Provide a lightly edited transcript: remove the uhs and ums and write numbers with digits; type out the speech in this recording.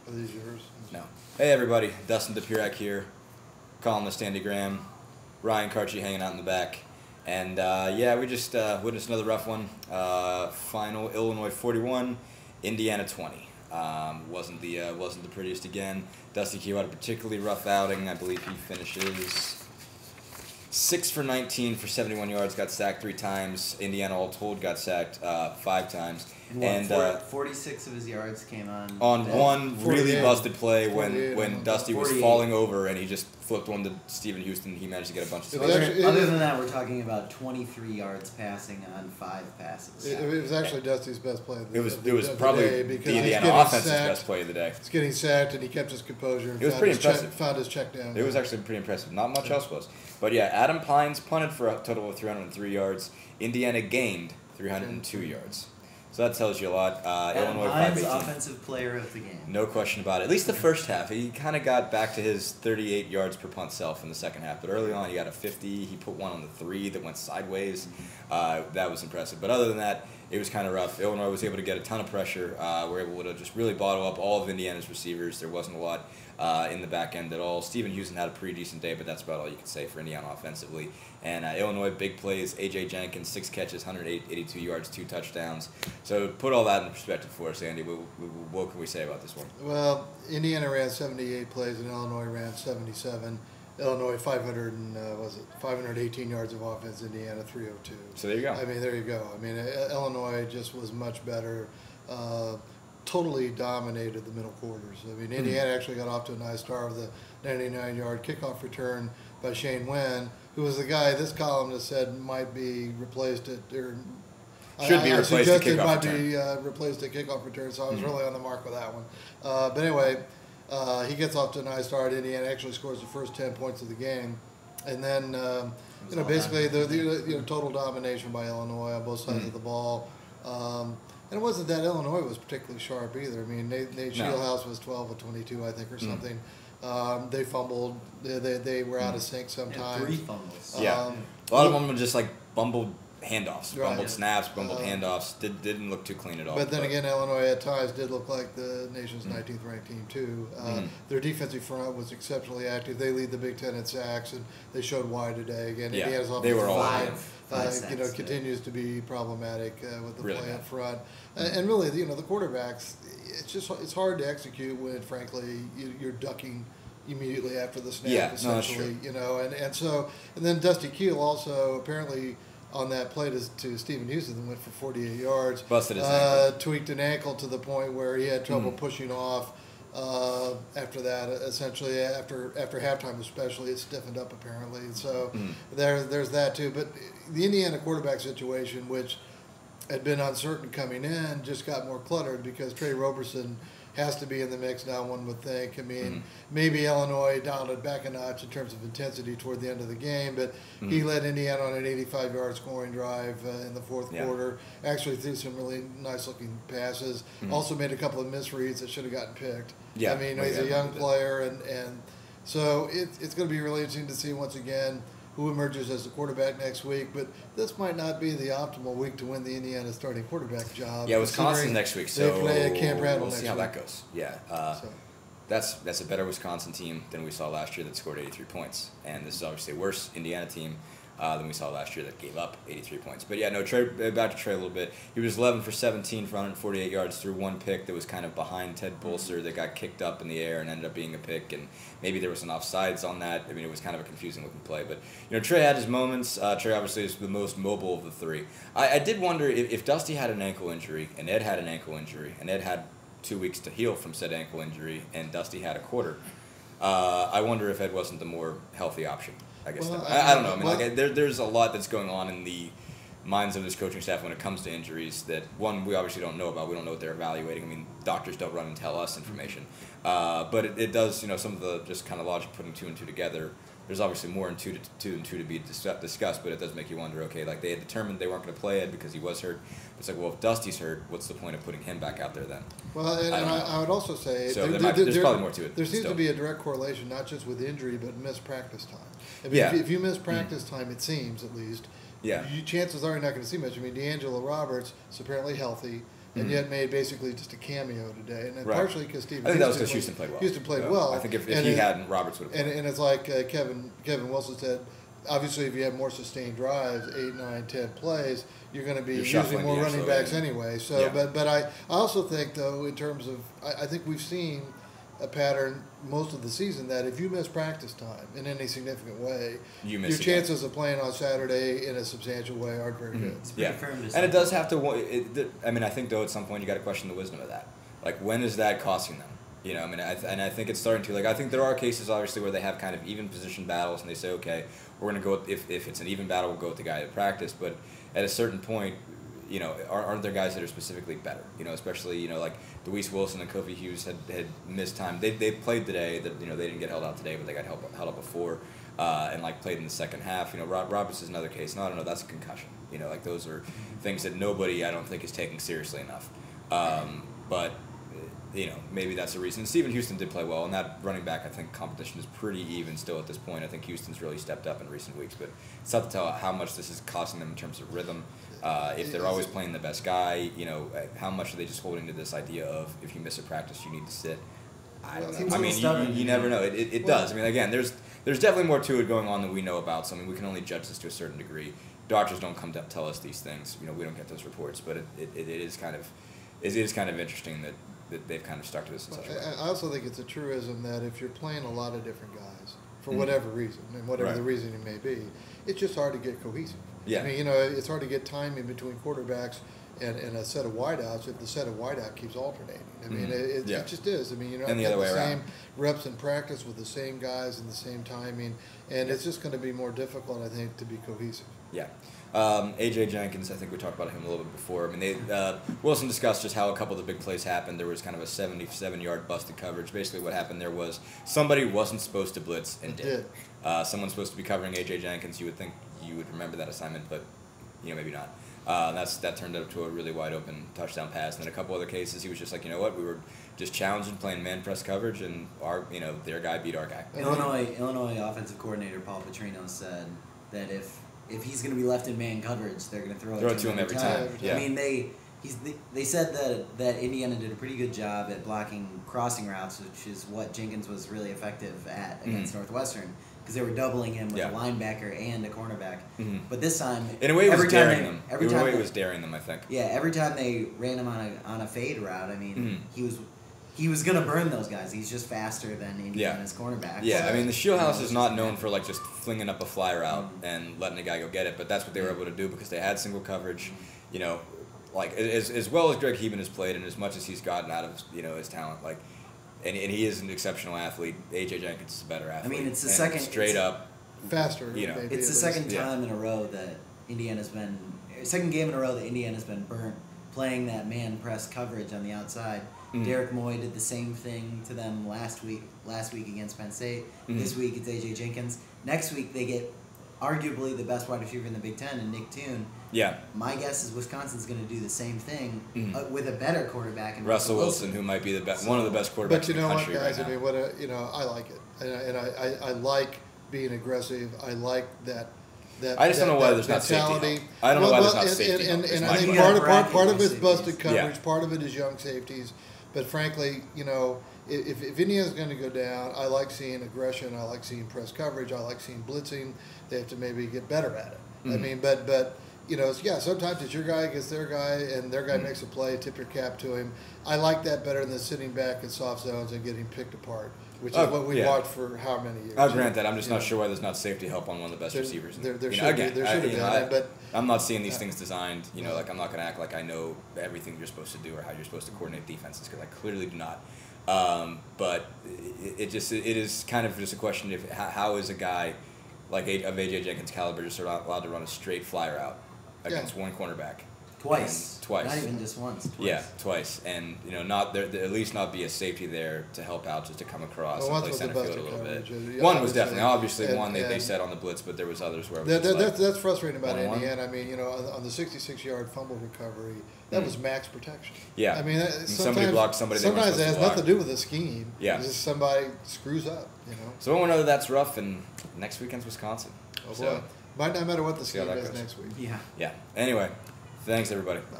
Are these yours? No. Hey everybody, Dustin DePurak here, columnist Andy Graham, Ryan Karchi hanging out in the back, and yeah, we just witnessed another rough one. Final Illinois 41, Indiana 20. Wasn't the prettiest again. Dusty Q had a particularly rough outing. I believe he finishes 6 for 19 for 71 yards. Got sacked 3 times. Indiana all told got sacked 5 times. And 46 of his yards came on one really busted play when 48. Dusty was 48. falling over and he just flipped one to Stephen Houston. He managed to get a bunch of Other than that, we're talking about 23 yards passing on 5 passes. It was actually Dusty's best play of the It was probably the Indiana offense's best play of the day. He's getting sacked and he kept his composure. And It was pretty impressive. Found his check down. It was actually pretty impressive. Not much else was. But yeah, Adam Pines punted for a total of 303 yards. Indiana gained 302 yards. So that tells you a lot. Illinois Pines 518. offensive player of the game. No question about it. At least the first half. He kind of got back to his 38 yards per punt self in the second half. But early on, he got a 50. He put one on the 3 that went sideways. That was impressive. But other than that, it was kind of rough. Illinois was able to get a ton of pressure. Were able to just really bottle up all of Indiana's receivers. There wasn't a lot in the back end at all. Stephen Houston had a pretty decent day, but that's about all you can say for Indiana offensively. And Illinois, big plays. A.J. Jenkins, 6 catches, 182 yards, 2 touchdowns. So put all that in perspective for us, Andy. What can we say about this one? Well, Indiana ran 78 plays and Illinois ran 77. Illinois 518 yards of offense. Indiana 302. So there you go. I mean, there you go. I mean, Illinois just was much better. Totally dominated the middle quarters. I mean, Indiana actually got off to a nice start with a 99-yard kickoff return by Shane Wen, who was the guy this columnist said might be replaced at or should be replaced at kickoff might return. be replaced at kickoff return. So I was really on the mark with that one. But anyway, he gets off to a nice start. Indiana actually scores the first 10 points of the game, and then basically the total domination by Illinois on both sides of the ball. And it wasn't that Illinois was particularly sharp either. I mean, Nate Shieldhouse was 12 of 22, I think, or something. They fumbled. They were out of sync sometimes. 3 fumbles. Yeah. A lot of them were just like bumbled handoffs, Right. bumbled snaps, bumbled handoffs. Didn't look too clean at all. But then again, Illinois at times did look like the nation's 19th ranked team too. Their defensive front was exceptionally active. They lead the Big Ten in sacks, and they showed why today. Again, Yeah, Indiana's they were all line, five sacks, continues to be problematic with the Really play bad. up front. And really, the quarterbacks, it's hard to execute when, frankly, you're ducking immediately after the snap. Yeah, no, that's essentially, and then Dusty Keel also apparently on that play to Stephen Houston went for 48 yards. Busted his ankle. Tweaked an ankle to the point where he had trouble pushing off. After that, essentially after halftime, especially, it stiffened up apparently. And so there's that too. But the Indiana quarterback situation, which had been uncertain coming in, just got more cluttered because Trey Roberson has to be in the mix now, one would think. I mean, maybe Illinois dialed it back a notch in terms of intensity toward the end of the game, but he led Indiana on an 85-yard scoring drive in the fourth quarter. Actually threw some really nice-looking passes. Also made a couple of misreads that should have gotten picked. Yeah. I mean, he's a young player, and so it's going to be really interesting to see once again who emerges as the quarterback next week. But this might not be the optimal week to win the Indiana starting quarterback job. Yeah, Wisconsin next week, so they play at Camp Randall we'll next see how week. that goes. Yeah, So. that's a better Wisconsin team than we saw last year that scored 83 points, and this is obviously a worse Indiana team than we saw last year that gave up 83 points. But yeah, no, Trey, back to Trey a little bit. He was 11 for 17 for 148 yards through one pick that was kind of behind Ted Bolser that got kicked up in the air and ended up being a pick, and maybe there was an offsides on that. I mean, it was kind of a confusing looking play. But, Trey had his moments. Trey obviously is the most mobile of the 3. I did wonder if Dusty had an ankle injury and Ed had an ankle injury and Ed had 2 weeks to heal from said ankle injury and Dusty had a quarter. I wonder if Ed wasn't the more healthy option. I guess Well, I don't know. I mean, there's a lot that's going on in the minds of this coaching staff when it comes to injuries that, one, we obviously don't know about. We don't know what they're evaluating. I mean, doctors don't run and tell us information. But it does, some of the just kind of logic putting 2 and 2 together. There's obviously more in 2 and 2 to be discussed, but it does make you wonder, okay, like they had determined they weren't going to play Ed because he was hurt. It's like, well, if Dusty's hurt, what's the point of putting him back out there then? Well, and I would also say So there's probably more to it. There seems still. to be a direct correlation, not just with injury, but missed practice time. I mean, Yeah. if you miss practice time, it seems at least, Yeah. chances are you're not going to see much. I mean, D'Angelo Roberts is apparently healthy. and yet made basically just a cameo today. And then Right. partially because I think that was because Houston played well. Houston played well. I think if And he it- hadn't, Roberts would have. And it's like Kevin Wilson said, obviously if you have more sustained drives, 8, 9, 10 plays, you're going to be You're using shuffling more running D'Angelo backs in. anyway. So, Yeah. but I also think though in terms of I think we've seen a pattern most of the season that if you miss practice time in any significant way, You miss your the game. chances of playing on Saturday in a substantial way aren't very good. It's Yeah, pretty firm to and say. it does have to. I mean, I think though at some point you got to question the wisdom of that. Like, when is that costing them? You know, I mean, and I think it's starting to. Like, I think there are cases obviously where they have kind of even position battles, and they say, okay, we're going to go with, if it's an even battle, we'll go with the guy that practiced. But at a certain point, you know, aren't there guys that are specifically better? You know, especially, you know, like Deweese Wilson and Kofi Hughes had missed time. They played today. That, you know, they didn't get held out today, but they got held up before, and like played in the second half. You know, Roberts is another case. No, I don't know. That's a concussion. You know, like those are things that nobody I don't think is taking seriously enough. But you know, maybe that's the reason. Stephen Houston did play well, and that running back, I think, competition is pretty even still at this point. I think Houston's really stepped up in recent weeks, but it's tough to tell how much this is costing them in terms of rhythm. If they're always playing the best guy, you know, how much are they just holding to this idea of if you miss a practice, you need to sit? I don't Seems know. a I little mean, stubborn. you never know. It does. I mean, again, there's definitely more to it going on than we know about. So I mean, we can only judge this to a certain degree. Doctors don't come to tell us these things. You know, we don't get those reports, but it is kind of interesting that they've kind of stuck to this in such a way. I also think it's a truism that if you're playing a lot of different guys for whatever reason, and whatever Right. the reason it may be, it's just hard to get cohesive. Yeah. I mean, you know, it's hard to get timing between quarterbacks and a set of wideouts if the set of wideout keeps alternating. I mean, Yeah. it just is. I mean, you're not And the getting other the way same around. reps in practice with the same guys and the same timing, and it's just going to be more difficult, I think, to be cohesive. Yeah. A.J. Jenkins, I think we talked about him a little bit before. I mean, Wilson discussed just how a couple of the big plays happened. There was kind of a 77-yard busted coverage. Basically what happened there was somebody wasn't supposed to blitz and did. Someone's supposed to be covering A.J. Jenkins. You would think you would remember that assignment, but you know, maybe not. That turned up to a really wide open touchdown pass. And then a couple other cases, he was just like, you know what, we were just challenging playing man press coverage, and their guy beat our guy. Illinois offensive coordinator Paul Petrino said that if he's going to be left in man coverage, they're going to throw it to him every time. Yeah. I mean, they said that Indiana did a pretty good job at blocking crossing routes, which is what Jenkins was really effective at against Northwestern, because they were doubling him with a linebacker and a cornerback. But this time, in a way, it was daring them. Every time it was daring them, I think. Yeah, every time they ran him on a fade route, I mean, he was gonna burn those guys. He's just faster than Indiana's cornerback. Yeah, I mean, the Shieldhouse is not known for like just flinging up a fly route and letting a guy go get it, but that's what they were able to do because they had single coverage. You know, like as well as Greg Heben has played, and as much as he's gotten out of his talent, like, and he is an exceptional athlete. A.J. Jenkins is a better athlete. I mean, it's the and second straight up Faster, You know, maybe, It's the at second least. time in a row that second game in a row that Indiana's been burnt playing that man press coverage on the outside. Derek Moy did the same thing to them last week against Penn State. This week it's A.J. Jenkins. Next week they get arguably the best wide receiver in the Big Ten, and Nick Toon. Yeah. My guess is Wisconsin's going to do the same thing with a better quarterback. In Russell Wilson, who might be the best, one of the best quarterbacks But you in know the what, country guys? right I mean, I like it, and I like being aggressive. I like that. I just don't know why there's not safety mentality. help. I don't know why there's not and- safety help. And, is and my I think question. part of it's safeties. busted coverage. Yeah. Part of it is young safeties. But frankly, if Indiana's going to go down, I like seeing aggression. I like seeing press coverage. I like seeing blitzing. They have to maybe get better at it. I mean, but sometimes it's your guy against their guy, and their guy makes a play. Tip your cap to him. I like that better than sitting back in soft zones and getting picked apart, which is what we watched for how many years. I'll grant that. I'm just not sure why there's not safety help on one of the best receivers. There You know, should be. again, There should have been. But I'm not seeing these things designed. Like I'm not going to act like I know everything you're supposed to do or how you're supposed to coordinate defenses because I clearly do not. But it is kind of just a question of how is a guy like of A.J. Jenkins' caliber just allowed to run a straight fly route against one cornerback. Twice. Twice. Not even just once. Twice. Yeah, twice, and not there. At least not be a safety there to help out, just to come across and play center field a little bit. One was definitely, obviously, one they said on the blitz, but there was others where it was just like, that's frustrating about one-on-one. Indiana. I mean, on the 66-yard fumble recovery, that was max protection. Yeah. I mean, somebody blocked somebody they weren't Sometimes it supposed has to block. nothing to do with the scheme. Yeah. It's just somebody screws up. So we know that that's rough, and next weekend's Wisconsin. Oh boy. So, Might not matter what the See how scheme that is goes. next week. Yeah. yeah. Anyway, thanks everybody. Bye.